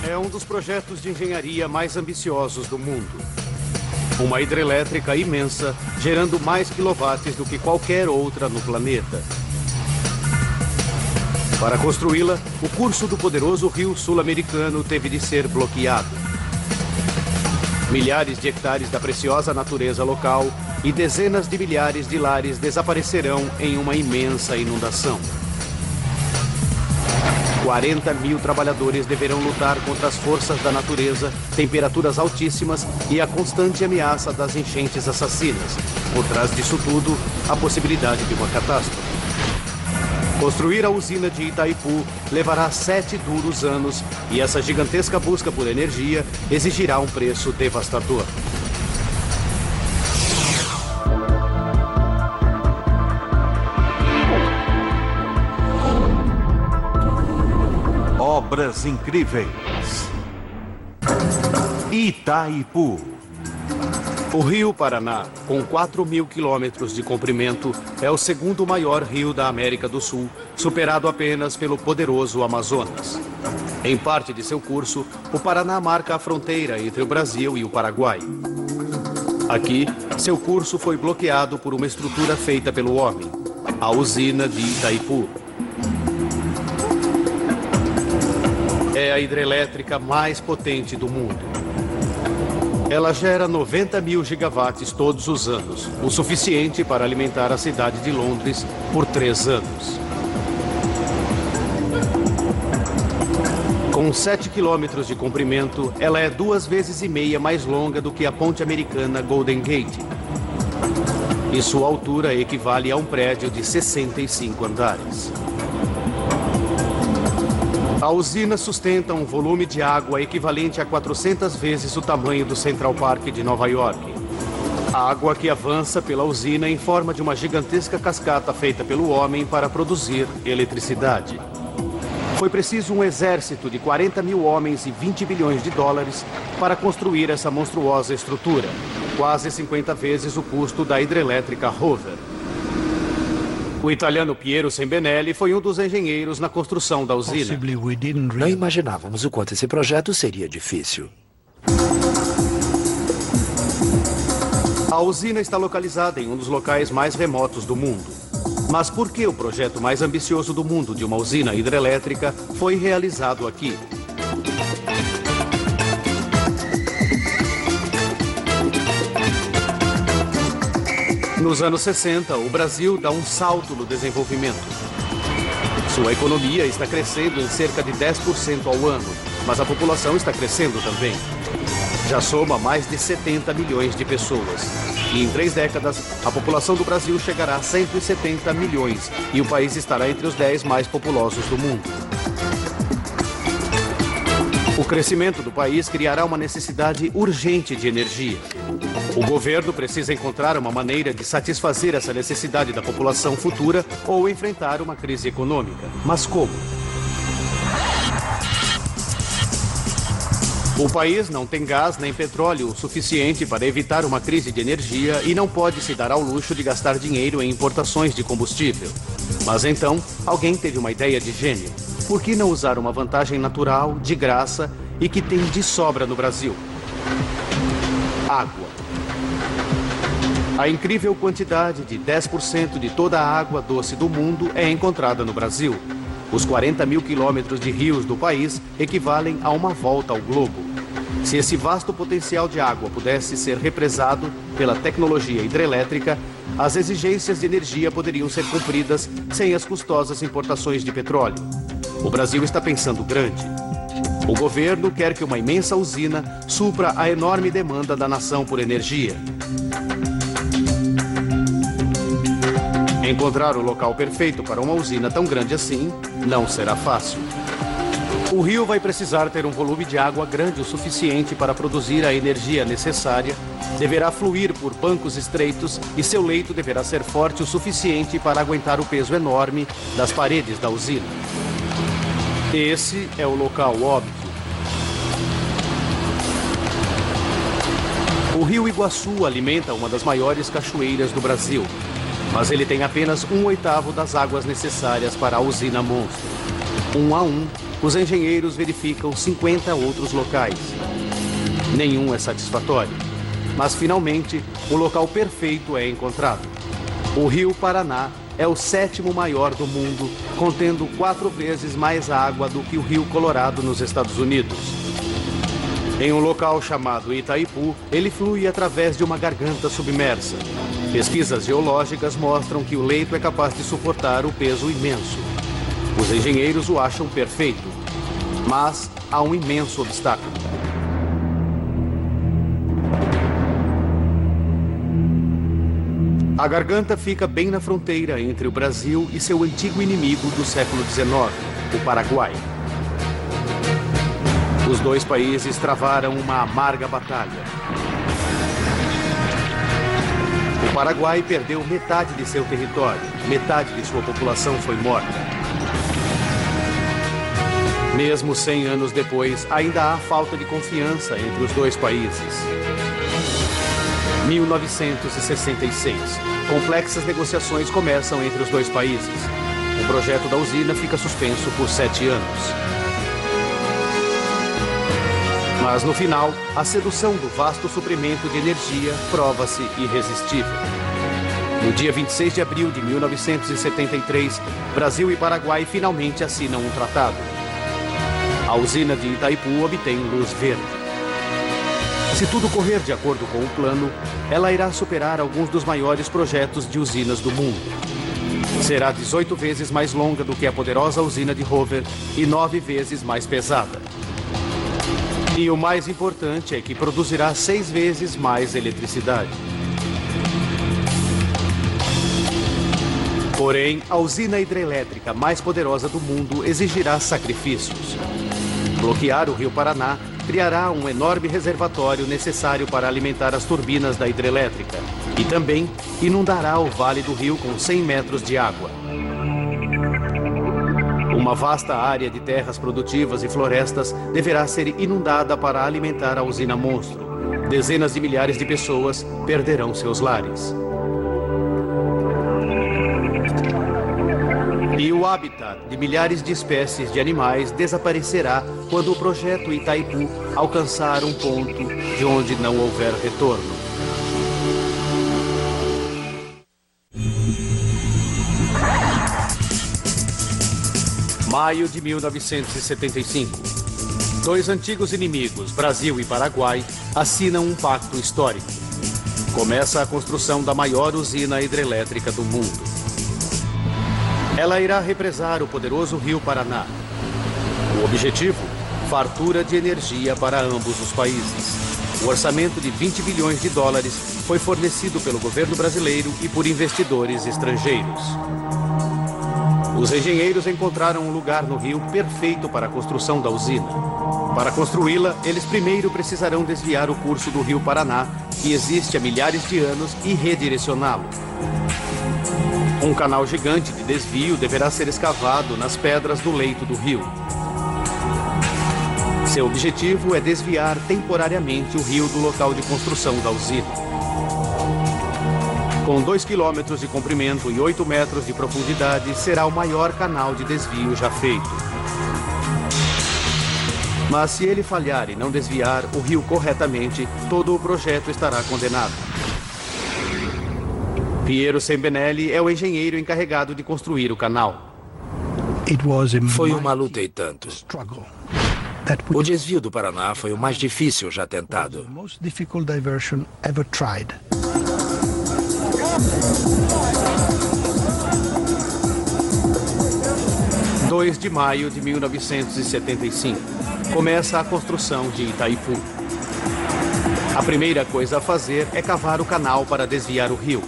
É um dos projetos de engenharia mais ambiciosos do mundo. Uma hidrelétrica imensa, gerando mais quilowatts do que qualquer outra no planeta. Para construí-la, o curso do poderoso rio sul-americano teve de ser bloqueado. Milhares de hectares da preciosa natureza local e dezenas de milhares de lares desaparecerão em uma imensa inundação. 40 mil trabalhadores deverão lutar contra as forças da natureza, temperaturas altíssimas e a constante ameaça das enchentes assassinas. Por trás disso tudo, a possibilidade de uma catástrofe. Construir a usina de Itaipu levará 7 duros anos e essa gigantesca busca por energia exigirá um preço devastador. Obras incríveis. Itaipu. O Rio Paraná, com 4.000 quilômetros de comprimento, é o segundo maior rio da América do Sul, superado apenas pelo poderoso Amazonas. Em parte de seu curso, o Paraná marca a fronteira entre o Brasil e o Paraguai. Aqui, seu curso foi bloqueado por uma estrutura feita pelo homem, a usina de Itaipu. É a hidrelétrica mais potente do mundo. Ela gera 90 mil gigawatts todos os anos, o suficiente para alimentar a cidade de Londres por 3 anos. Com 7 quilômetros de comprimento, ela é 2,5 vezes mais longa do que a ponte americana Golden Gate. E sua altura equivale a um prédio de 65 andares. A usina sustenta um volume de água equivalente a 400 vezes o tamanho do Central Park de Nova York. Água que avança pela usina em forma de uma gigantesca cascata feita pelo homem para produzir eletricidade. Foi preciso um exército de 40 mil homens e 20 bilhões de dólares para construir essa monstruosa estrutura, quase 50 vezes o custo da hidrelétrica Hoover. O italiano Piero Sembinelli foi um dos engenheiros na construção da usina. Não imaginávamos o quanto esse projeto seria difícil. A usina está localizada em um dos locais mais remotos do mundo. Mas por que o projeto mais ambicioso do mundo de uma usina hidrelétrica foi realizado aqui? Nos anos 60, o Brasil dá um salto no desenvolvimento. Sua economia está crescendo em cerca de 10% ao ano, mas a população está crescendo também. Já soma mais de 70 milhões de pessoas. E em 3 décadas, a população do Brasil chegará a 170 milhões e o país estará entre os 10 mais populosos do mundo. O crescimento do país criará uma necessidade urgente de energia. O governo precisa encontrar uma maneira de satisfazer essa necessidade da população futura ou enfrentar uma crise econômica. Mas como? O país não tem gás nem petróleo o suficiente para evitar uma crise de energia e não pode se dar ao luxo de gastar dinheiro em importações de combustível. Mas então, alguém teve uma ideia de gênio. Por que não usar uma vantagem natural, de graça e que tem de sobra no Brasil? Água. A incrível quantidade de 10% de toda a água doce do mundo é encontrada no Brasil. Os 40 mil quilômetros de rios do país equivalem a uma volta ao globo. Se esse vasto potencial de água pudesse ser represado pela tecnologia hidrelétrica, as exigências de energia poderiam ser cumpridas sem as custosas importações de petróleo. O Brasil está pensando grande. O governo quer que uma imensa usina supra a enorme demanda da nação por energia. Encontrar o local perfeito para uma usina tão grande assim não será fácil. O rio vai precisar ter um volume de água grande o suficiente para produzir a energia necessária, deverá fluir por bancos estreitos e seu leito deverá ser forte o suficiente para aguentar o peso enorme das paredes da usina. Esse é o local óbvio. O rio Iguaçu alimenta uma das maiores cachoeiras do Brasil, mas ele tem apenas 1/8 das águas necessárias para a usina monstro. 1 a 1, os engenheiros verificam 50 outros locais. Nenhum é satisfatório, mas finalmente o local perfeito é encontrado. O Rio Paraná é o 7º maior do mundo, contendo 4 vezes mais água do que o Rio Colorado nos Estados Unidos. Em um local chamado Itaipu, ele flui através de uma garganta submersa. Pesquisas geológicas mostram que o leito é capaz de suportar o peso imenso. Os engenheiros o acham perfeito, mas há um imenso obstáculo. A garganta fica bem na fronteira entre o Brasil e seu antigo inimigo do século XIX, o Paraguai. Os dois países travaram uma amarga batalha. O Paraguai perdeu metade de seu território, metade de sua população foi morta. Mesmo 100 anos depois, ainda há falta de confiança entre os dois países. 1966. Complexas negociações começam entre os dois países. O projeto da usina fica suspenso por 7 anos. Mas no final, a sedução do vasto suprimento de energia prova-se irresistível. No dia 26 de abril de 1973, Brasil e Paraguai finalmente assinam um tratado. A usina de Itaipu obtém luz verde. Se tudo correr de acordo com o plano, ela irá superar alguns dos maiores projetos de usinas do mundo. Será 18 vezes mais longa do que a poderosa usina de Hoover e 9 vezes mais pesada. E o mais importante é que produzirá 6 vezes mais eletricidade. Porém, a usina hidrelétrica mais poderosa do mundo exigirá sacrifícios. Bloquear o Rio Paraná criará um enorme reservatório necessário para alimentar as turbinas da hidrelétrica e também inundará o vale do rio com 100 metros de água. Uma vasta área de terras produtivas e florestas deverá ser inundada para alimentar a usina monstro. Dezenas de milhares de pessoas perderão seus lares. E o habitat de milhares de espécies de animais desaparecerá quando o projeto Itaipu alcançar um ponto de onde não houver retorno. Maio de 1975. Dois antigos inimigos, Brasil e Paraguai, assinam um pacto histórico. Começa a construção da maior usina hidrelétrica do mundo. Ela irá represar o poderoso Rio Paraná. O objetivo? Fartura de energia para ambos os países. O orçamento de 20 bilhões de dólares foi fornecido pelo governo brasileiro e por investidores estrangeiros. Os engenheiros encontraram um lugar no rio perfeito para a construção da usina. Para construí-la, eles primeiro precisarão desviar o curso do Rio Paraná, que existe há milhares de anos, e redirecioná-lo. Um canal gigante de desvio deverá ser escavado nas pedras do leito do rio. Seu objetivo é desviar temporariamente o rio do local de construção da usina. Com 2 quilômetros de comprimento e 8 metros de profundidade, será o maior canal de desvio já feito. Mas se ele falhar e não desviar o rio corretamente, todo o projeto estará condenado. Piero Sembinelli é o engenheiro encarregado de construir o canal. Foi uma luta e tanto. O desvio do Paraná foi o mais difícil já tentado. 2 de maio de 1975. Começa a construção de Itaipu. A primeira coisa a fazer é cavar o canal para desviar o rio.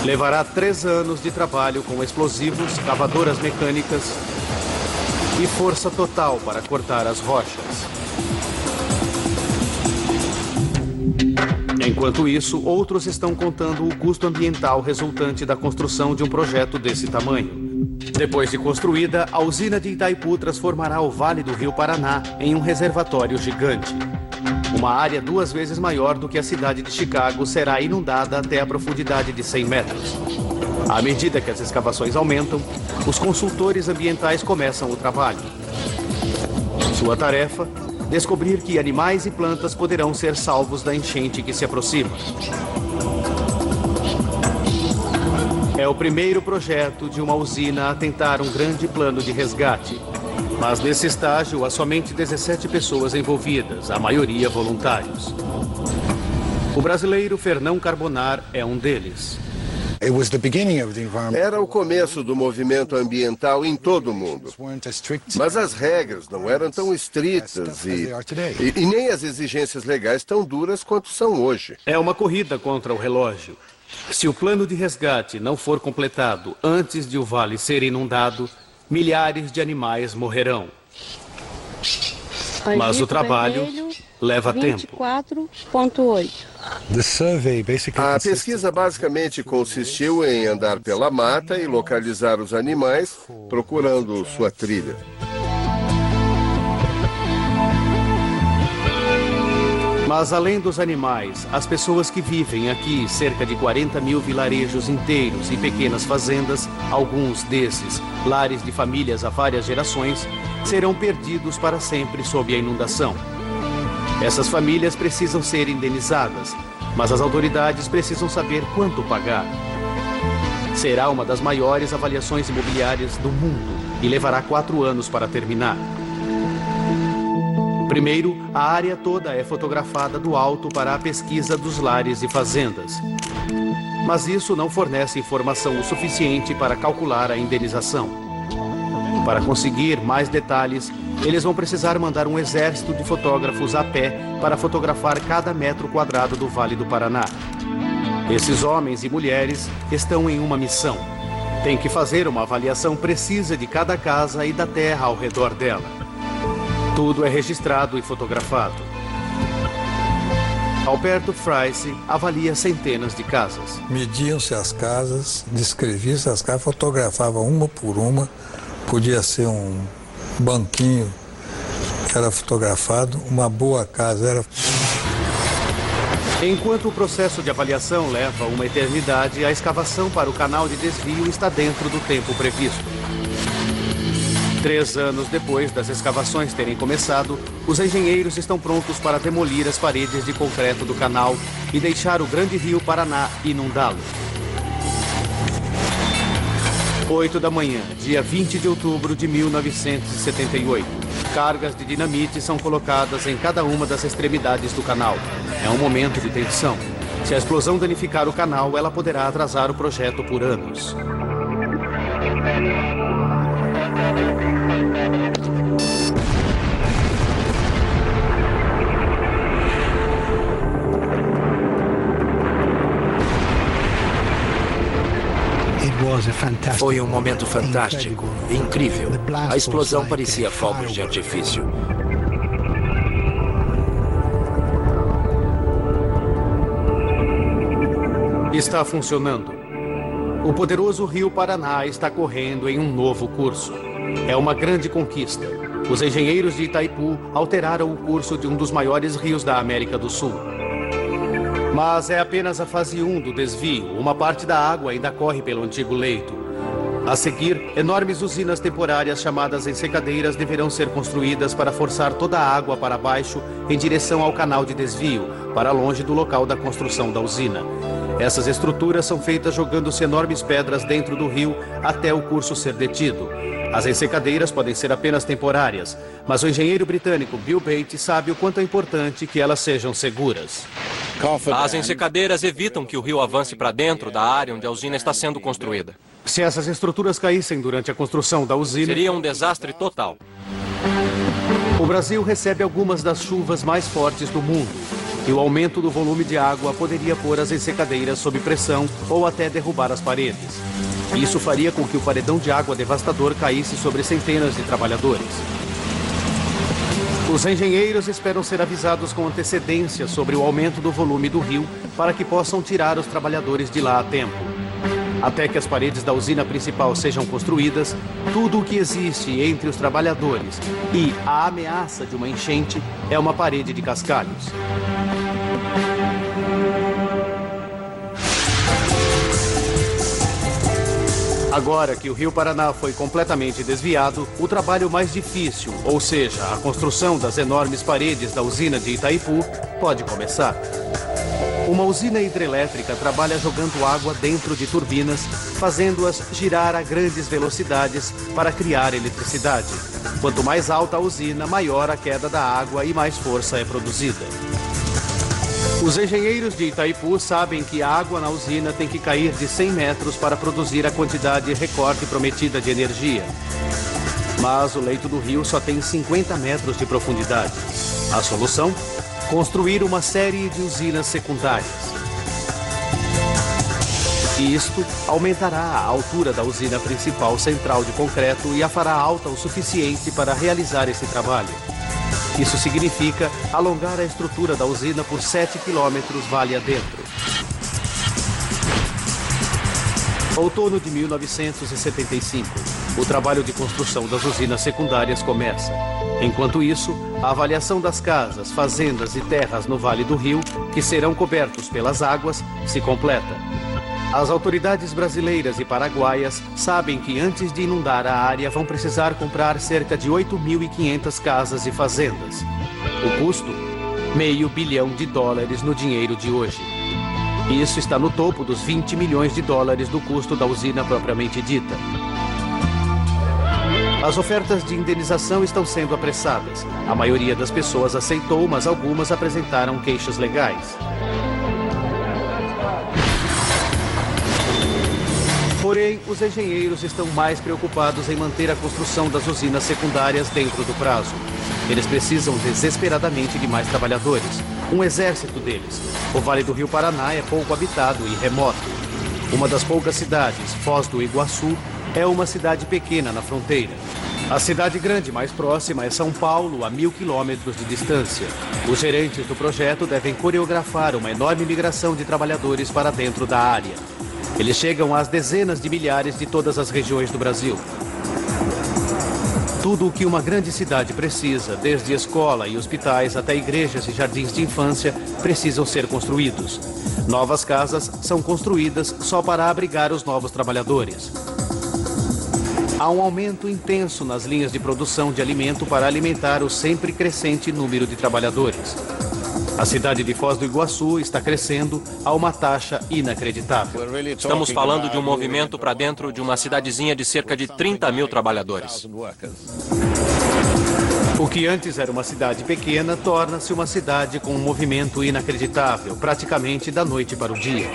Levará 3 anos de trabalho com explosivos, cavadoras mecânicas e força total para cortar as rochas. Enquanto isso, outros estão contando o custo ambiental resultante da construção de um projeto desse tamanho. Depois de construída, a usina de Itaipu transformará o Vale do Rio Paraná em um reservatório gigante. Uma área 2 vezes maior do que a cidade de Chicago será inundada até a profundidade de 100 metros. À medida que as escavações aumentam, os consultores ambientais começam o trabalho. Sua tarefa: descobrir que animais e plantas poderão ser salvos da enchente que se aproxima. É o primeiro projeto de uma usina a tentar um grande plano de resgate. Mas nesse estágio há somente 17 pessoas envolvidas, a maioria voluntários. O brasileiro Fernão Carbonar é um deles. Era o começo do movimento ambiental em todo o mundo. Mas as regras não eram tão estritas e nem as exigências legais tão duras quanto são hoje. É uma corrida contra o relógio. Se o plano de resgate não for completado antes de o vale ser inundado, milhares de animais morrerão. Mas o trabalho leva tempo. 24,8. A pesquisa basicamente consistiu em andar pela mata e localizar os animais, procurando sua trilha. Mas além dos animais, as pessoas que vivem aqui, cerca de 40 mil vilarejos inteiros e pequenas fazendas, alguns desses, lares de famílias há várias gerações, serão perdidos para sempre sob a inundação. Essas famílias precisam ser indenizadas, mas as autoridades precisam saber quanto pagar. Será uma das maiores avaliações imobiliárias do mundo e levará 4 anos para terminar. Primeiro, a área toda é fotografada do alto para a pesquisa dos lares e fazendas. Mas isso não fornece informação o suficiente para calcular a indenização. Para conseguir mais detalhes, eles vão precisar mandar um exército de fotógrafos a pé para fotografar cada metro quadrado do Vale do Paraná. Esses homens e mulheres estão em uma missão. Têm que fazer uma avaliação precisa de cada casa e da terra ao redor dela. Tudo é registrado e fotografado. Alberto Frice avalia centenas de casas. Mediam-se as casas, descreviam-se as casas, fotografavam uma por uma. Podia ser um banquinho que era fotografado, uma boa casa era... Enquanto o processo de avaliação leva uma eternidade, a escavação para o canal de desvio está dentro do tempo previsto. 3 anos depois das escavações terem começado, os engenheiros estão prontos para demolir as paredes de concreto do canal e deixar o grande rio Paraná inundá-lo. 8 da manhã, dia 20 de outubro de 1978. Cargas de dinamite são colocadas em cada uma das extremidades do canal. É um momento de tensão. Se a explosão danificar o canal, ela poderá atrasar o projeto por anos. Foi um momento fantástico, incrível. A explosão parecia fogos de artifício. Está funcionando. O poderoso rio Paraná está correndo em um novo curso. É uma grande conquista. Os engenheiros de Itaipu alteraram o curso de um dos maiores rios da América do Sul. Mas é apenas a fase 1 do desvio. Uma parte da água ainda corre pelo antigo leito. A seguir, enormes usinas temporárias chamadas ensecadeiras deverão ser construídas para forçar toda a água para baixo em direção ao canal de desvio, para longe do local da construção da usina. Essas estruturas são feitas jogando-se enormes pedras dentro do rio até o curso ser detido. As ensecadeiras podem ser apenas temporárias, mas o engenheiro britânico Bill Bates sabe o quanto é importante que elas sejam seguras. As ensecadeiras evitam que o rio avance para dentro da área onde a usina está sendo construída. Se essas estruturas caíssem durante a construção da usina... Seria um desastre total. O Brasil recebe algumas das chuvas mais fortes do mundo. E o aumento do volume de água poderia pôr as ensecadeiras sob pressão ou até derrubar as paredes. Isso faria com que o paredão de água devastador caísse sobre centenas de trabalhadores. Os engenheiros esperam ser avisados com antecedência sobre o aumento do volume do rio para que possam tirar os trabalhadores de lá a tempo. Até que as paredes da usina principal sejam construídas, tudo o que existe entre os trabalhadores e a ameaça de uma enchente é uma parede de cascalhos. Agora que o Rio Paraná foi completamente desviado, o trabalho mais difícil, ou seja, a construção das enormes paredes da usina de Itaipu, pode começar. Uma usina hidrelétrica trabalha jogando água dentro de turbinas, fazendo-as girar a grandes velocidades para criar eletricidade. Quanto mais alta a usina, maior a queda da água e mais força é produzida. Os engenheiros de Itaipu sabem que a água na usina tem que cair de 100 metros para produzir a quantidade recorde prometida de energia. Mas o leito do rio só tem 50 metros de profundidade. A solução? Construir uma série de usinas secundárias. E isto aumentará a altura da usina principal central de concreto e a fará alta o suficiente para realizar esse trabalho. Isso significa alongar a estrutura da usina por 7 quilômetros vale adentro. Outono de 1975. O trabalho de construção das usinas secundárias começa. Enquanto isso, a avaliação das casas, fazendas e terras no Vale do Rio, que serão cobertos pelas águas, se completa. As autoridades brasileiras e paraguaias sabem que antes de inundar a área vão precisar comprar cerca de 8.500 casas e fazendas. O custo? $500 bilhão no dinheiro de hoje. Isso está no topo dos $20 milhões do custo da usina propriamente dita. As ofertas de indenização estão sendo apressadas. A maioria das pessoas aceitou, mas algumas apresentaram queixas legais. Porém, os engenheiros estão mais preocupados em manter a construção das usinas secundárias dentro do prazo. Eles precisam desesperadamente de mais trabalhadores, um exército deles. O Vale do Rio Paraná é pouco habitado e remoto. Uma das poucas cidades, Foz do Iguaçu, é uma cidade pequena na fronteira. A cidade grande mais próxima é São Paulo, a 1.000 quilômetros de distância. Os gerentes do projeto devem coreografar uma enorme migração de trabalhadores para dentro da área. Eles chegam às dezenas de milhares de todas as regiões do Brasil. Tudo o que uma grande cidade precisa, desde escola e hospitais até igrejas e jardins de infância, precisam ser construídos. Novas casas são construídas só para abrigar os novos trabalhadores. Há um aumento intenso nas linhas de produção de alimento para alimentar o sempre crescente número de trabalhadores. A cidade de Foz do Iguaçu está crescendo a uma taxa inacreditável. Estamos falando de um movimento para dentro de uma cidadezinha de cerca de 30 mil trabalhadores. O que antes era uma cidade pequena torna-se uma cidade com um movimento inacreditável, praticamente da noite para o dia.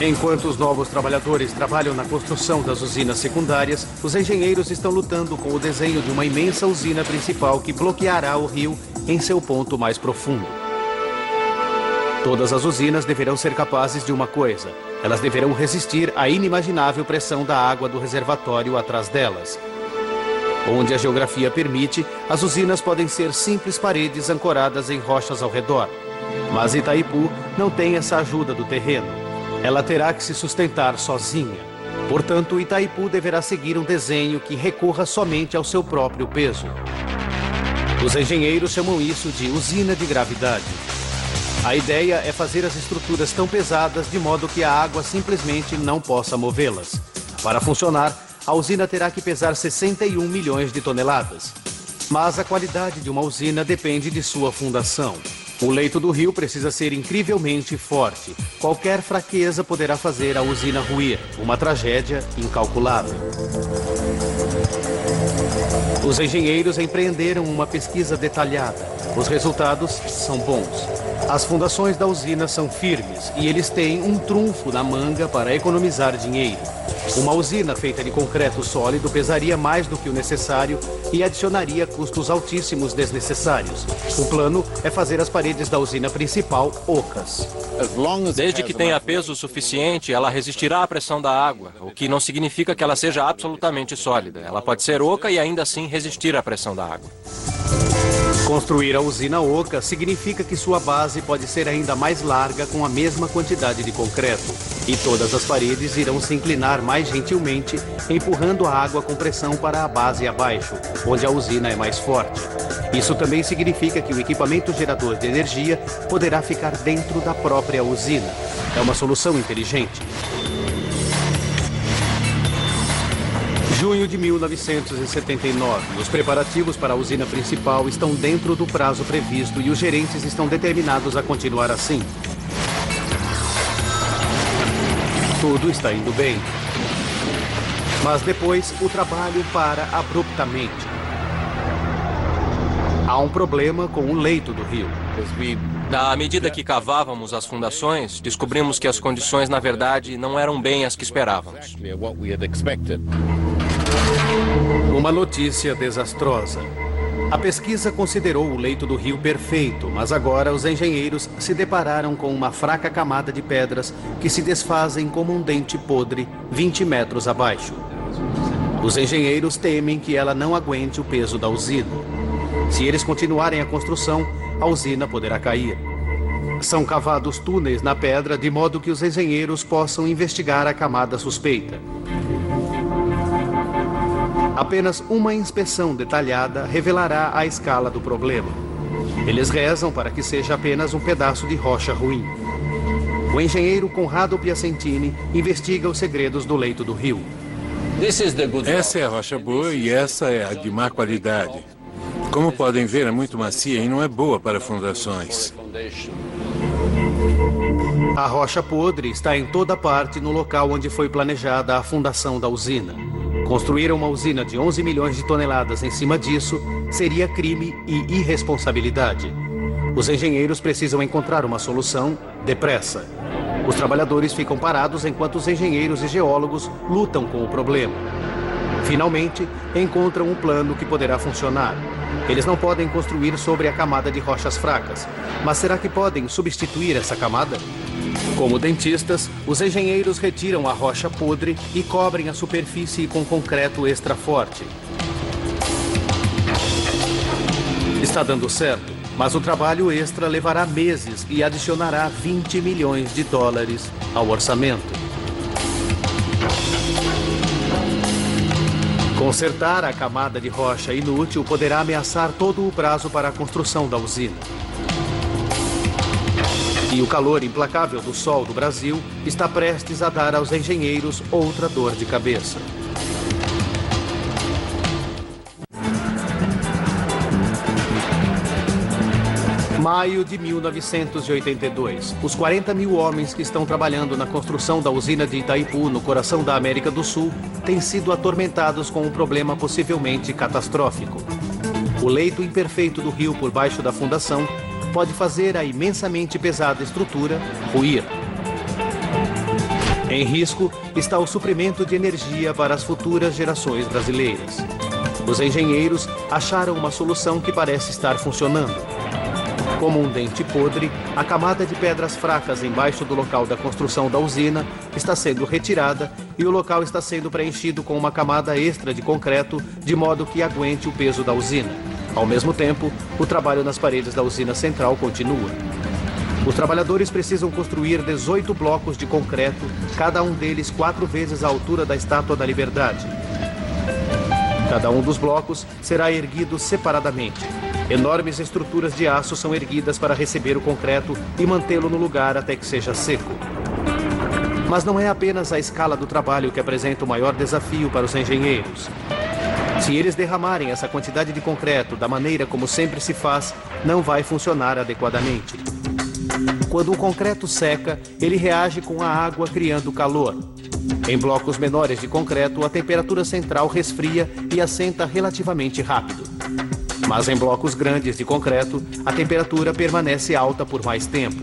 Enquanto os novos trabalhadores trabalham na construção das usinas secundárias, os engenheiros estão lutando com o desenho de uma imensa usina principal que bloqueará o rio em seu ponto mais profundo. Todas as usinas deverão ser capazes de uma coisa: elas deverão resistir à inimaginável pressão da água do reservatório atrás delas. Onde a geografia permite, as usinas podem ser simples paredes ancoradas em rochas ao redor. Mas Itaipu não tem essa ajuda do terreno. Ela terá que se sustentar sozinha. Portanto, Itaipu deverá seguir um desenho que recorra somente ao seu próprio peso. Os engenheiros chamam isso de usina de gravidade. A ideia é fazer as estruturas tão pesadas de modo que a água simplesmente não possa movê-las. Para funcionar, a usina terá que pesar 61 milhões de toneladas. Mas a qualidade de uma usina depende de sua fundação. O leito do rio precisa ser incrivelmente forte. Qualquer fraqueza poderá fazer a usina ruir. Uma tragédia incalculável. Os engenheiros empreenderam uma pesquisa detalhada. Os resultados são bons. As fundações da usina são firmes e eles têm um trunfo na manga para economizar dinheiro. Uma usina feita de concreto sólido pesaria mais do que o necessário e adicionaria custos altíssimos desnecessários. O plano é fazer as paredes da usina principal ocas. Desde que tenha peso suficiente, ela resistirá à pressão da água, o que não significa que ela seja absolutamente sólida. Ela pode ser oca e ainda assim resistir à pressão da água. Construir a usina oca significa que sua base pode ser ainda mais larga com a mesma quantidade de concreto. E todas as paredes irão se inclinar mais gentilmente, empurrando a água com pressão para a base abaixo, onde a usina é mais forte. Isso também significa que o equipamento gerador de energia poderá ficar dentro da própria usina. É uma solução inteligente. Junho de 1979. Os preparativos para a usina principal estão dentro do prazo previsto e os gerentes estão determinados a continuar assim. Tudo está indo bem. Mas depois, o trabalho para abruptamente. Há um problema com o leito do rio. À medida que cavávamos as fundações, descobrimos que as condições, na verdade, não eram bem as que esperávamos. Uma notícia desastrosa. A pesquisa considerou o leito do rio perfeito, mas agora os engenheiros se depararam com uma fraca camada de pedras que se desfazem como um dente podre 20 metros abaixo. Os engenheiros temem que ela não aguente o peso da usina. Se eles continuarem a construção, a usina poderá cair. São cavados túneis na pedra de modo que os engenheiros possam investigar a camada suspeita. Apenas uma inspeção detalhada revelará a escala do problema. Eles rezam para que seja apenas um pedaço de rocha ruim. O engenheiro Conrado Piacentini investiga os segredos do leito do rio. Essa é a rocha boa e essa é a de má qualidade. Como podem ver, é muito macia e não é boa para fundações. A rocha podre está em toda parte no local onde foi planejada a fundação da usina. Construir uma usina de 11 milhões de toneladas em cima disso seria crime e irresponsabilidade. Os engenheiros precisam encontrar uma solução depressa. Os trabalhadores ficam parados enquanto os engenheiros e geólogos lutam com o problema. Finalmente, encontram um plano que poderá funcionar. Eles não podem construir sobre a camada de rochas fracas, mas será que podem substituir essa camada? Como dentistas, os engenheiros retiram a rocha podre e cobrem a superfície com concreto extra forte. Está dando certo, mas o trabalho extra levará meses e adicionará 20 milhões de dólares ao orçamento. Consertar a camada de rocha inútil poderá ameaçar todo o prazo para a construção da usina. E o calor implacável do sol do Brasil está prestes a dar aos engenheiros outra dor de cabeça. Maio de 1982. Os 40 mil homens que estão trabalhando na construção da usina de Itaipu, no coração da América do Sul, têm sido atormentados com um problema possivelmente catastrófico. O leito imperfeito do rio por baixo da fundação pode fazer a imensamente pesada estrutura ruir. Em risco está o suprimento de energia para as futuras gerações brasileiras. Os engenheiros acharam uma solução que parece estar funcionando. Como um dente podre, a camada de pedras fracas embaixo do local da construção da usina está sendo retirada e o local está sendo preenchido com uma camada extra de concreto de modo que aguente o peso da usina. Ao mesmo tempo, o trabalho nas paredes da usina central continua. Os trabalhadores precisam construir 18 blocos de concreto, cada um deles 4 vezes a altura da Estátua da Liberdade. Cada um dos blocos será erguido separadamente. Enormes estruturas de aço são erguidas para receber o concreto e mantê-lo no lugar até que seja seco. Mas não é apenas a escala do trabalho que apresenta o maior desafio para os engenheiros. Se eles derramarem essa quantidade de concreto da maneira como sempre se faz, não vai funcionar adequadamente. Quando o concreto seca, ele reage com a água criando calor. Em blocos menores de concreto, a temperatura central resfria e assenta relativamente rápido. Mas em blocos grandes de concreto, a temperatura permanece alta por mais tempo.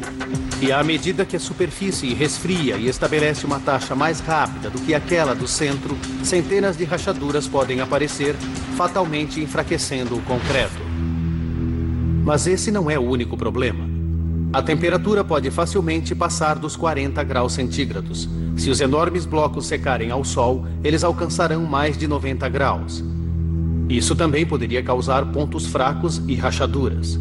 E à medida que a superfície resfria e estabelece uma taxa mais rápida do que aquela do centro, centenas de rachaduras podem aparecer, fatalmente enfraquecendo o concreto. Mas esse não é o único problema. A temperatura pode facilmente passar dos 40 graus centígrados. Se os enormes blocos secarem ao sol, eles alcançarão mais de 90 graus. Isso também poderia causar pontos fracos e rachaduras.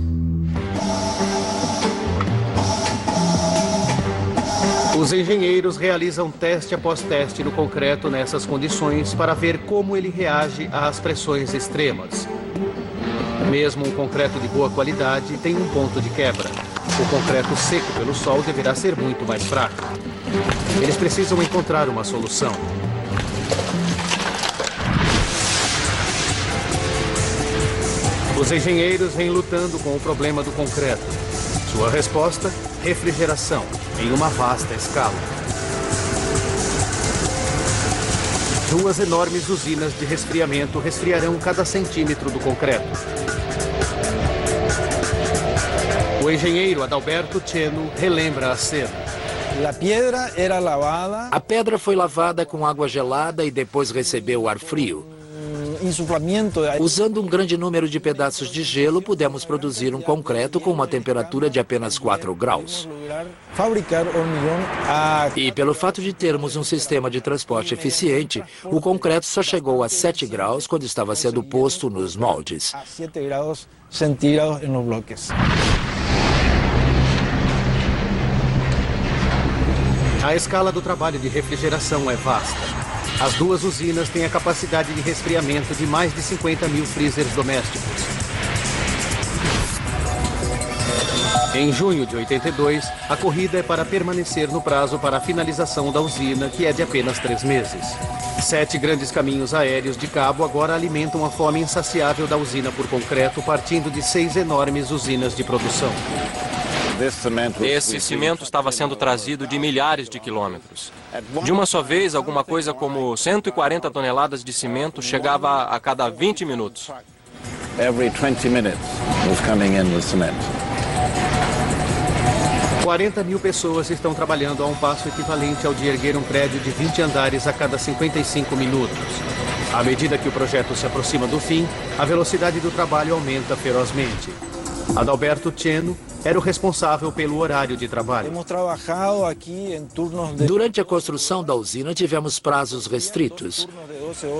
Os engenheiros realizam teste após teste no concreto nessas condições para ver como ele reage às pressões extremas. Mesmo um concreto de boa qualidade tem um ponto de quebra. O concreto seco pelo sol deverá ser muito mais fraco. Eles precisam encontrar uma solução. Os engenheiros vêm lutando com o problema do concreto. Sua resposta? Refrigeração, em uma vasta escala. Duas enormes usinas de resfriamento resfriarão cada centímetro do concreto. O engenheiro Adalberto Chenu relembra a cena. A pedra foi lavada com água gelada e depois recebeu ar frio. Usando um grande número de pedaços de gelo, pudemos produzir um concreto com uma temperatura de apenas 4 graus. E pelo fato de termos um sistema de transporte eficiente, o concreto só chegou a 7 graus quando estava sendo posto nos moldes. A escala do trabalho de refrigeração é vasta. As duas usinas têm a capacidade de resfriamento de mais de 50 mil freezers domésticos. Em junho de 82, a corrida é para permanecer no prazo para a finalização da usina, que é de apenas 3 meses. 7 grandes caminhos aéreos de cabo agora alimentam a fome insaciável da usina por concreto, partindo de 6 enormes usinas de produção. Esse cimento estava sendo trazido de milhares de quilômetros. De uma só vez, alguma coisa como 140 toneladas de cimento chegava a cada 20 minutos. 40 mil pessoas estão trabalhando a um passo equivalente ao de erguer um prédio de 20 andares a cada 55 minutos. À medida que o projeto se aproxima do fim, a velocidade do trabalho aumenta ferozmente. Adalberto Chenu era o responsável pelo horário de trabalho. Durante a construção da usina, tivemos prazos restritos.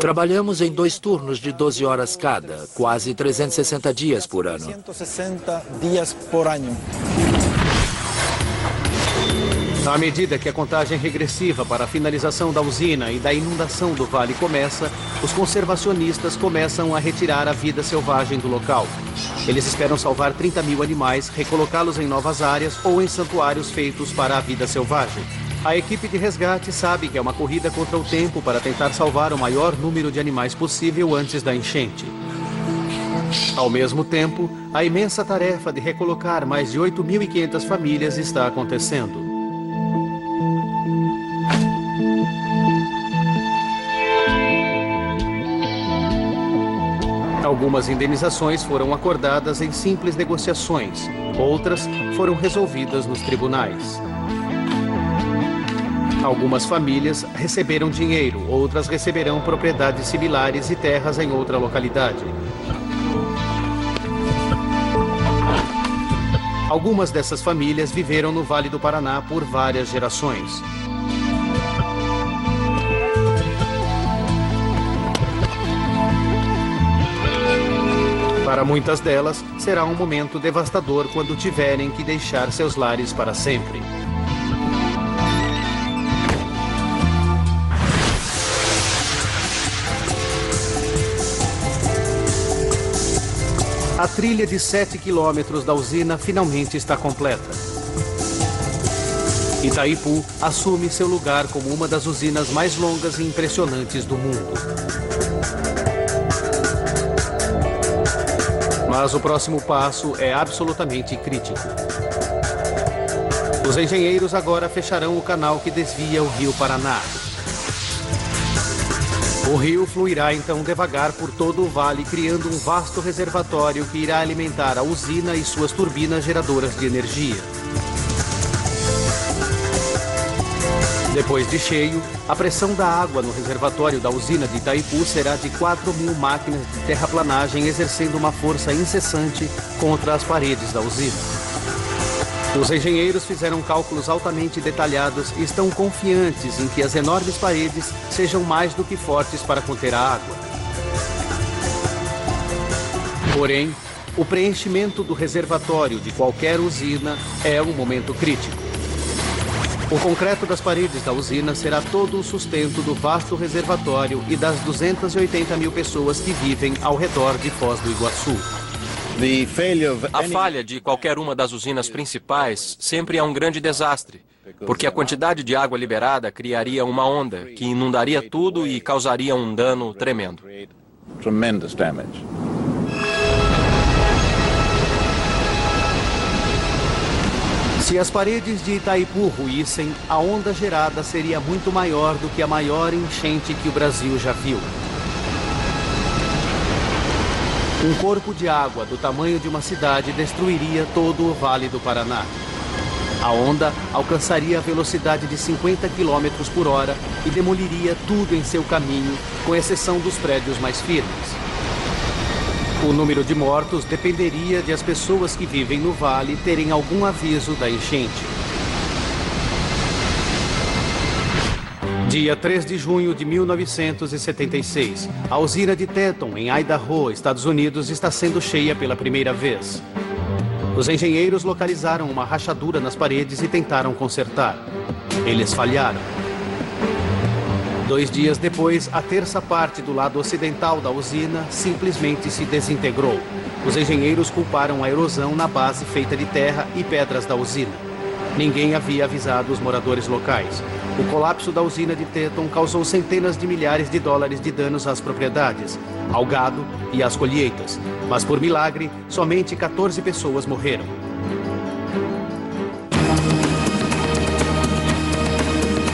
Trabalhamos em 2 turnos de 12 horas cada, quase 360 dias por ano. À medida que a contagem regressiva para a finalização da usina e da inundação do vale começa, os conservacionistas começam a retirar a vida selvagem do local. Eles esperam salvar 30 mil animais, recolocá-los em novas áreas ou em santuários feitos para a vida selvagem. A equipe de resgate sabe que é uma corrida contra o tempo para tentar salvar o maior número de animais possível antes da enchente. Ao mesmo tempo, a imensa tarefa de recolocar mais de 8.500 famílias está acontecendo. Algumas indenizações foram acordadas em simples negociações, outras foram resolvidas nos tribunais. Algumas famílias receberam dinheiro, outras receberão propriedades similares e terras em outra localidade. Algumas dessas famílias viveram no Vale do Paraná por várias gerações. Para muitas delas, será um momento devastador quando tiverem que deixar seus lares para sempre. A trilha de 7 quilômetros da usina finalmente está completa. Itaipu assume seu lugar como uma das usinas mais longas e impressionantes do mundo. Mas o próximo passo é absolutamente crítico. Os engenheiros agora fecharão o canal que desvia o rio Paraná. O rio fluirá então devagar por todo o vale, criando um vasto reservatório que irá alimentar a usina e suas turbinas geradoras de energia. Depois de cheio, a pressão da água no reservatório da usina de Itaipu será de 4.000 máquinas de terraplanagem exercendo uma força incessante contra as paredes da usina. Os engenheiros fizeram cálculos altamente detalhados e estão confiantes em que as enormes paredes sejam mais do que fortes para conter a água. Porém, o preenchimento do reservatório de qualquer usina é um momento crítico. O concreto das paredes da usina será todo o sustento do vasto reservatório e das 280 mil pessoas que vivem ao redor de Foz do Iguaçu. A falha de qualquer uma das usinas principais sempre é um grande desastre, porque a quantidade de água liberada criaria uma onda que inundaria tudo e causaria um dano tremendo. Se as paredes de Itaipu ruíssem, a onda gerada seria muito maior do que a maior enchente que o Brasil já viu. Um corpo de água do tamanho de uma cidade destruiria todo o Vale do Paraná. A onda alcançaria a velocidade de 50 km por hora e demoliria tudo em seu caminho, com exceção dos prédios mais firmes. O número de mortos dependeria de as pessoas que vivem no vale terem algum aviso da enchente. Dia 3 de junho de 1976, a usina de Teton, em Idaho, Estados Unidos, está sendo cheia pela primeira vez. Os engenheiros localizaram uma rachadura nas paredes e tentaram consertar. Eles falharam. 2 dias depois, a terça parte do lado ocidental da usina simplesmente se desintegrou. Os engenheiros culparam a erosão na base feita de terra e pedras da usina. Ninguém havia avisado os moradores locais. O colapso da usina de Teton causou centenas de milhares de dólares de danos às propriedades, ao gado e às colheitas. Mas, por milagre, somente 14 pessoas morreram.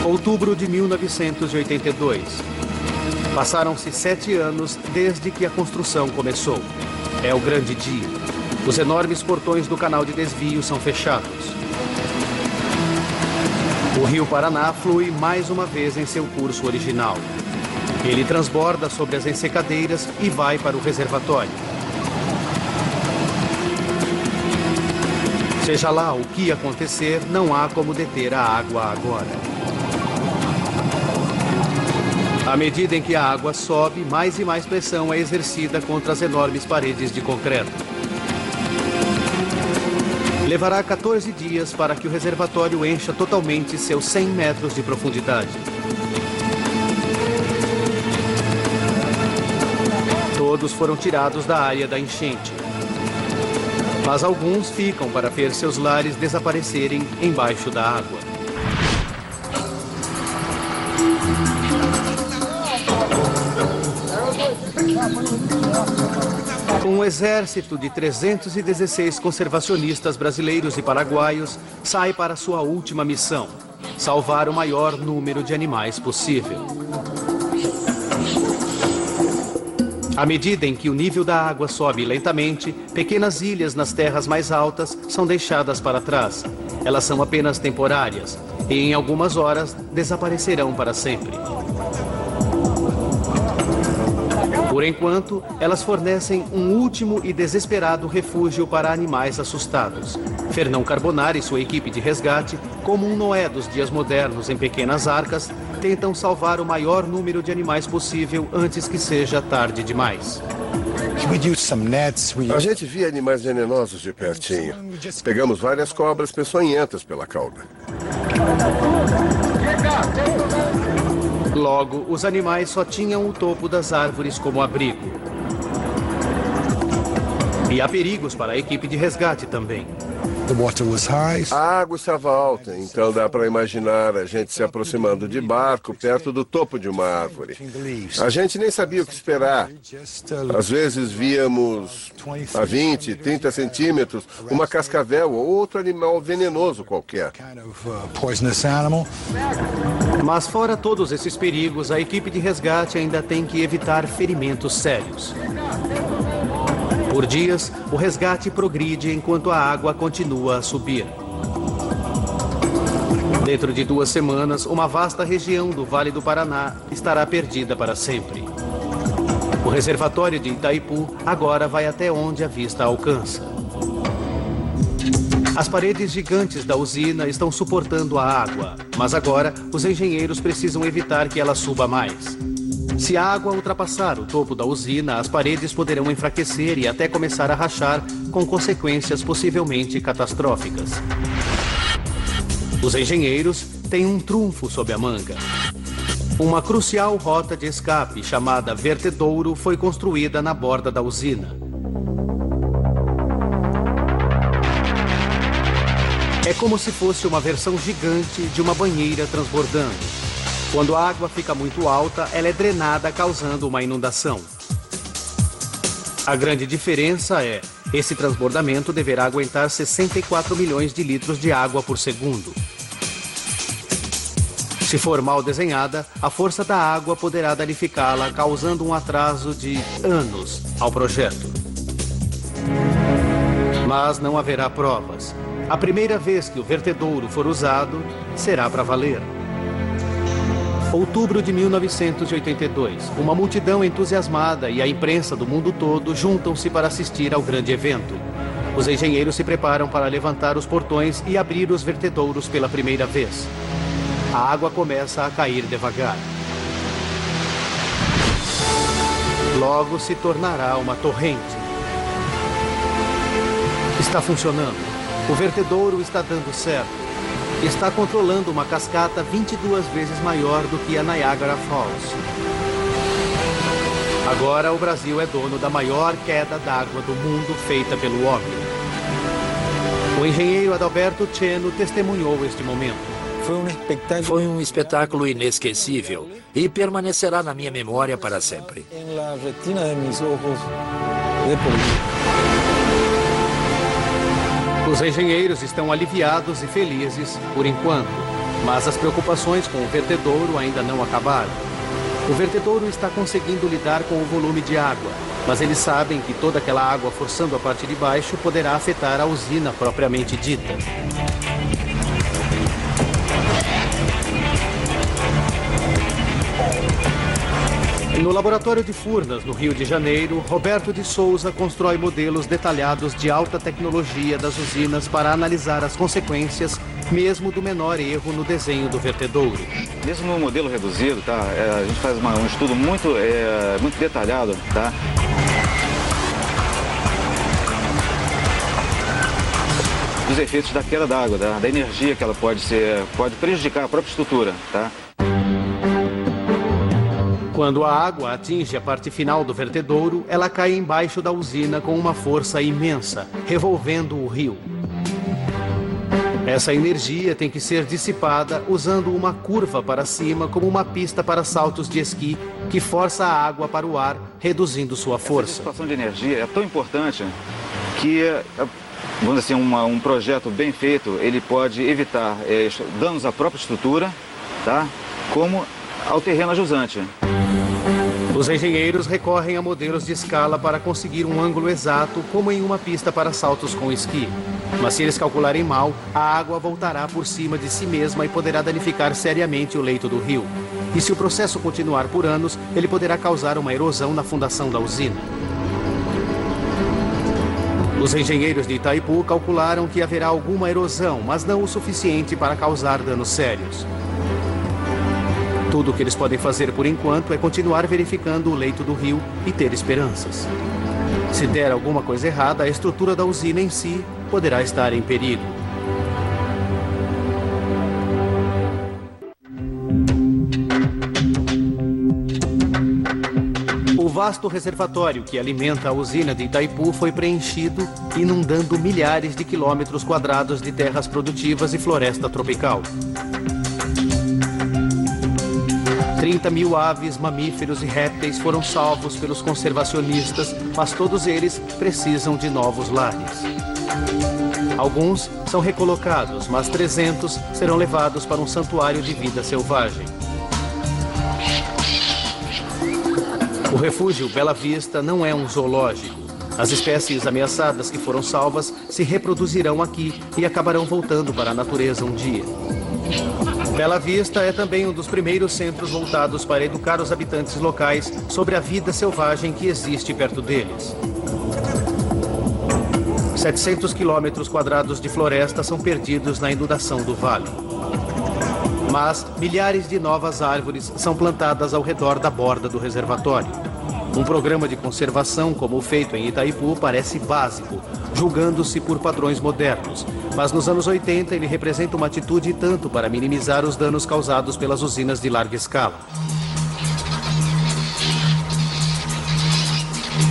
Outubro de 1982. Passaram-se 7 anos desde que a construção começou. É o grande dia. Os enormes portões do canal de desvio são fechados. O rio Paraná flui mais uma vez em seu curso original. Ele transborda sobre as ensecadeiras e vai para o reservatório. Seja lá o que acontecer, não há como deter a água agora. À medida em que a água sobe, mais e mais pressão é exercida contra as enormes paredes de concreto. Levará 14 dias para que o reservatório encha totalmente seus 100 metros de profundidade. Todos foram tirados da área da enchente. Mas alguns ficam para ver seus lares desaparecerem embaixo da água. Um exército de 316 conservacionistas brasileiros e paraguaios sai para sua última missão: salvar o maior número de animais possível. À medida em que o nível da água sobe lentamente, pequenas ilhas nas terras mais altas são deixadas para trás. Elas são apenas temporárias e em algumas horas desaparecerão para sempre. Por enquanto, elas fornecem um último e desesperado refúgio para animais assustados. Fernão Carbonari e sua equipe de resgate, como um Noé dos dias modernos em pequenas arcas, tentam salvar o maior número de animais possível antes que seja tarde demais. A gente via animais venenosos de pertinho. Pegamos várias cobras peçonhentas pela cauda. Logo, os animais só tinham o topo das árvores como abrigo. E há perigos para a equipe de resgate também. A água estava alta, então dá para imaginar a gente se aproximando de barco perto do topo de uma árvore. A gente nem sabia o que esperar. Às vezes víamos a 20, 30 centímetros uma cascavel ou outro animal venenoso qualquer. Mas fora todos esses perigos, a equipe de resgate ainda tem que evitar ferimentos sérios. Por dias, o resgate progride enquanto a água continua a subir. Dentro de 2 semanas, uma vasta região do Vale do Paraná estará perdida para sempre. O reservatório de Itaipu agora vai até onde a vista alcança. As paredes gigantes da usina estão suportando a água, mas agora os engenheiros precisam evitar que ela suba mais. Se a água ultrapassar o topo da usina, as paredes poderão enfraquecer e até começar a rachar, com consequências possivelmente catastróficas. Os engenheiros têm um trunfo sob a manga. Uma crucial rota de escape, chamada Vertedouro, foi construída na borda da usina. É como se fosse uma versão gigante de uma banheira transbordando. Quando a água fica muito alta, ela é drenada, causando uma inundação. A grande diferença é, esse transbordamento deverá aguentar 64 milhões de litros de água por segundo. Se for mal desenhada, a força da água poderá danificá-la, causando um atraso de anos ao projeto. Mas não haverá provas. A primeira vez que o vertedouro for usado, será para valer. Outubro de 1982, uma multidão entusiasmada e a imprensa do mundo todo juntam-se para assistir ao grande evento. Os engenheiros se preparam para levantar os portões e abrir os vertedouros pela primeira vez. A água começa a cair devagar. Logo se tornará uma torrente. Está funcionando. O vertedouro está dando certo. Está controlando uma cascata 22 vezes maior do que a Niagara Falls. Agora o Brasil é dono da maior queda d'água do mundo feita pelo homem. O engenheiro Adalberto Cheno testemunhou este momento. Foi um espetáculo inesquecível e permanecerá na minha memória para sempre. Os engenheiros estão aliviados e felizes por enquanto, mas as preocupações com o vertedouro ainda não acabaram. O vertedouro está conseguindo lidar com o volume de água, mas eles sabem que toda aquela água forçando a parte de baixo poderá afetar a usina propriamente dita. No laboratório de Furnas, no Rio de Janeiro, Roberto de Souza constrói modelos detalhados de alta tecnologia das usinas para analisar as consequências, mesmo do menor erro no desenho do vertedouro. Mesmo no modelo reduzido, tá? A gente faz um estudo muito detalhado, tá? Dos efeitos da queda d'água, da energia que ela pode prejudicar a própria estrutura, tá? Quando a água atinge a parte final do vertedouro, ela cai embaixo da usina com uma força imensa, revolvendo o rio. Essa energia tem que ser dissipada usando uma curva para cima como uma pista para saltos de esqui que força a água para o ar, reduzindo sua força. Essa dissipação de energia é tão importante que, vamos dizer assim, um projeto bem feito, ele pode evitar danos à própria estrutura, tá? Como ao terreno ajusante. Os engenheiros recorrem a modelos de escala para conseguir um ângulo exato, como em uma pista para saltos com esqui. Mas se eles calcularem mal, a água voltará por cima de si mesma e poderá danificar seriamente o leito do rio. E se o processo continuar por anos, ele poderá causar uma erosão na fundação da usina. Os engenheiros de Itaipu calcularam que haverá alguma erosão, mas não o suficiente para causar danos sérios. Tudo o que eles podem fazer por enquanto é continuar verificando o leito do rio e ter esperanças. Se der alguma coisa errada, a estrutura da usina em si poderá estar em perigo. O vasto reservatório que alimenta a usina de Itaipu foi preenchido, inundando milhares de quilômetros quadrados de terras produtivas e floresta tropical. 30 mil aves, mamíferos e répteis foram salvos pelos conservacionistas, mas todos eles precisam de novos lares. Alguns são recolocados, mas 300 serão levados para um santuário de vida selvagem. O refúgio Bela Vista não é um zoológico. As espécies ameaçadas que foram salvas se reproduzirão aqui e acabarão voltando para a natureza um dia. Bela Vista é também um dos primeiros centros voltados para educar os habitantes locais sobre a vida selvagem que existe perto deles. 700 quilômetros quadrados de floresta são perdidos na inundação do vale. Mas milhares de novas árvores são plantadas ao redor da borda do reservatório. Um programa de conservação como o feito em Itaipu parece básico, julgando-se por padrões modernos. Mas nos anos 80 ele representa uma atitude tanto para minimizar os danos causados pelas usinas de larga escala.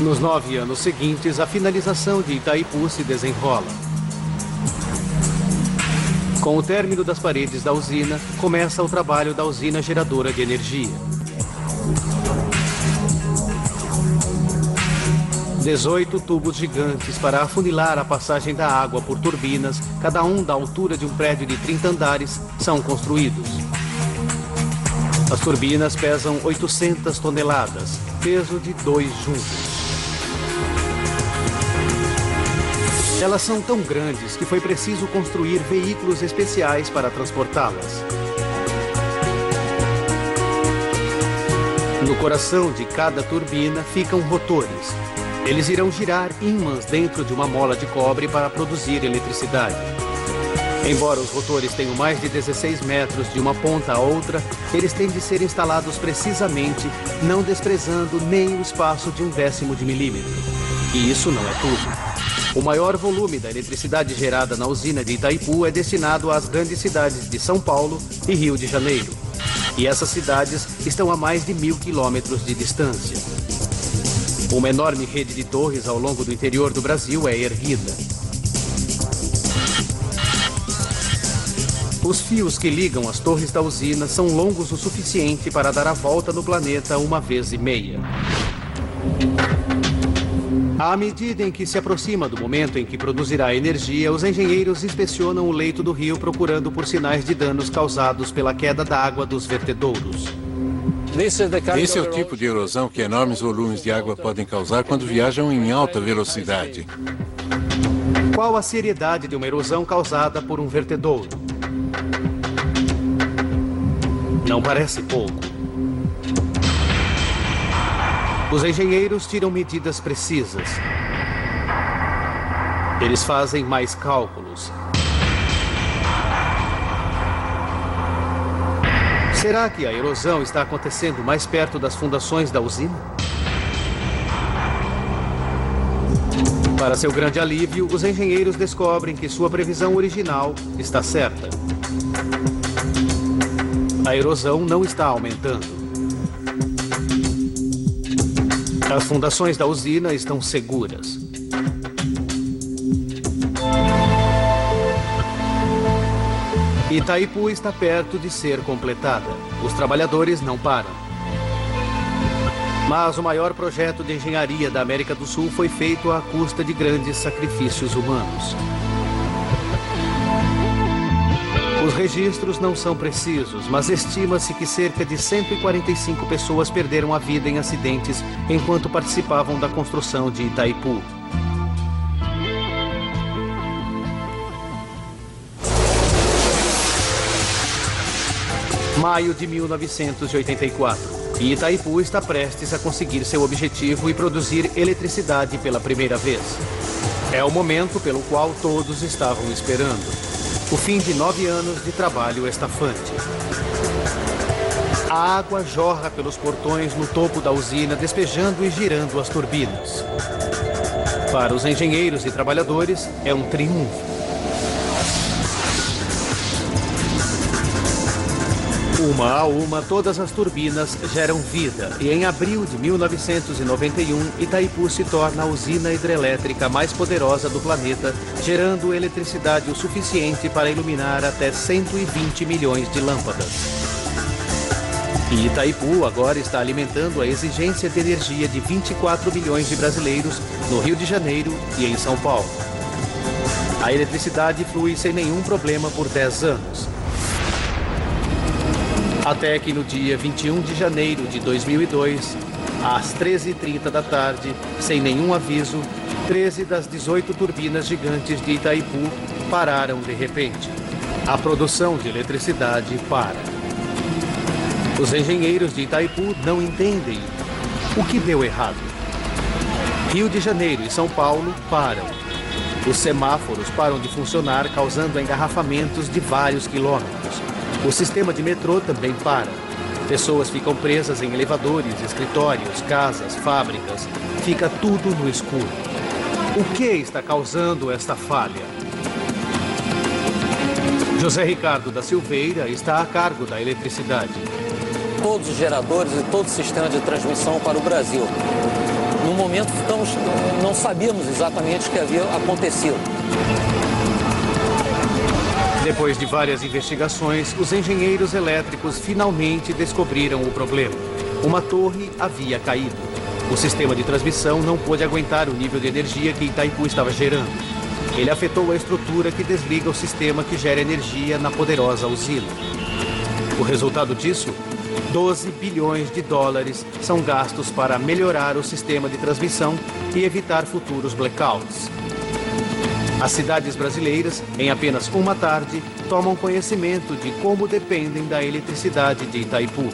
Nos 9 anos seguintes, a finalização de Itaipu se desenrola. Com o término das paredes da usina, começa o trabalho da usina geradora de energia. 18 tubos gigantes para afunilar a passagem da água por turbinas, cada um da altura de um prédio de 30 andares, são construídos. As turbinas pesam 800 toneladas, peso de 2 juncos. Elas são tão grandes que foi preciso construir veículos especiais para transportá-las. No coração de cada turbina ficam rotores. Eles irão girar ímãs dentro de uma mola de cobre para produzir eletricidade. Embora os rotores tenham mais de 16 metros de uma ponta a outra, eles têm de ser instalados precisamente, não desprezando nem o espaço de 1/10 de milímetro. E isso não é tudo. O maior volume da eletricidade gerada na usina de Itaipu é destinado às grandes cidades de São Paulo e Rio de Janeiro. E essas cidades estão a mais de 1.000 quilômetros de distância. Uma enorme rede de torres ao longo do interior do Brasil é erguida. Os fios que ligam as torres da usina são longos o suficiente para dar a volta no planeta 1,5 vezes. À medida em que se aproxima do momento em que produzirá energia, os engenheiros inspecionam o leito do rio procurando por sinais de danos causados pela queda d'água dos vertedouros. Esse é o tipo de erosão que enormes volumes de água podem causar quando viajam em alta velocidade. Qual a seriedade de uma erosão causada por um vertedouro? Não parece pouco. Os engenheiros tiram medidas precisas. Eles fazem mais cálculos. Será que a erosão está acontecendo mais perto das fundações da usina? Para seu grande alívio, os engenheiros descobrem que sua previsão original está certa. A erosão não está aumentando. As fundações da usina estão seguras. Itaipu está perto de ser completada. Os trabalhadores não param. Mas o maior projeto de engenharia da América do Sul foi feito à custa de grandes sacrifícios humanos. Os registros não são precisos, mas estima-se que cerca de 145 pessoas perderam a vida em acidentes enquanto participavam da construção de Itaipu. Maio de 1984. E Itaipu está prestes a conseguir seu objetivo e produzir eletricidade pela primeira vez. É o momento pelo qual todos estavam esperando. O fim de 9 anos de trabalho estafante. A água jorra pelos portões no topo da usina, despejando e girando as turbinas. Para os engenheiros e trabalhadores, é um triunfo. Uma a uma, todas as turbinas geram vida e em abril de 1991, Itaipu se torna a usina hidrelétrica mais poderosa do planeta, gerando eletricidade o suficiente para iluminar até 120 milhões de lâmpadas. E Itaipu agora está alimentando a exigência de energia de 24 milhões de brasileiros no Rio de Janeiro e em São Paulo. A eletricidade flui sem nenhum problema por 10 anos. Até que no dia 21 de janeiro de 2002, às 13h30 da tarde, sem nenhum aviso, 13 das 18 turbinas gigantes de Itaipu pararam de repente. A produção de eletricidade para. Os engenheiros de Itaipu não entendem o que deu errado. Rio de Janeiro e São Paulo param. Os semáforos param de funcionar, causando engarrafamentos de vários quilômetros. O sistema de metrô também para. Pessoas ficam presas em elevadores, escritórios, casas, fábricas. Fica tudo no escuro. O que está causando esta falha? José Ricardo da Silveira está a cargo da eletricidade. Todos os geradores e todo o sistema de transmissão para o Brasil. No momento, não sabíamos exatamente o que havia acontecido. Depois de várias investigações, os engenheiros elétricos finalmente descobriram o problema. Uma torre havia caído. O sistema de transmissão não pôde aguentar o nível de energia que Itaipu estava gerando. Ele afetou a estrutura que desliga o sistema que gera energia na poderosa usina. O resultado disso? 12 bilhões de dólares são gastos para melhorar o sistema de transmissão e evitar futuros blackouts. As cidades brasileiras, em apenas uma tarde, tomam conhecimento de como dependem da eletricidade de Itaipu.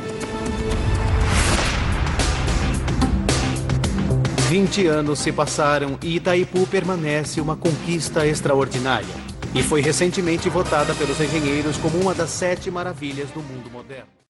20 anos se passaram e Itaipu permanece uma conquista extraordinária. E foi recentemente votada pelos engenheiros como uma das 7 maravilhas do mundo moderno.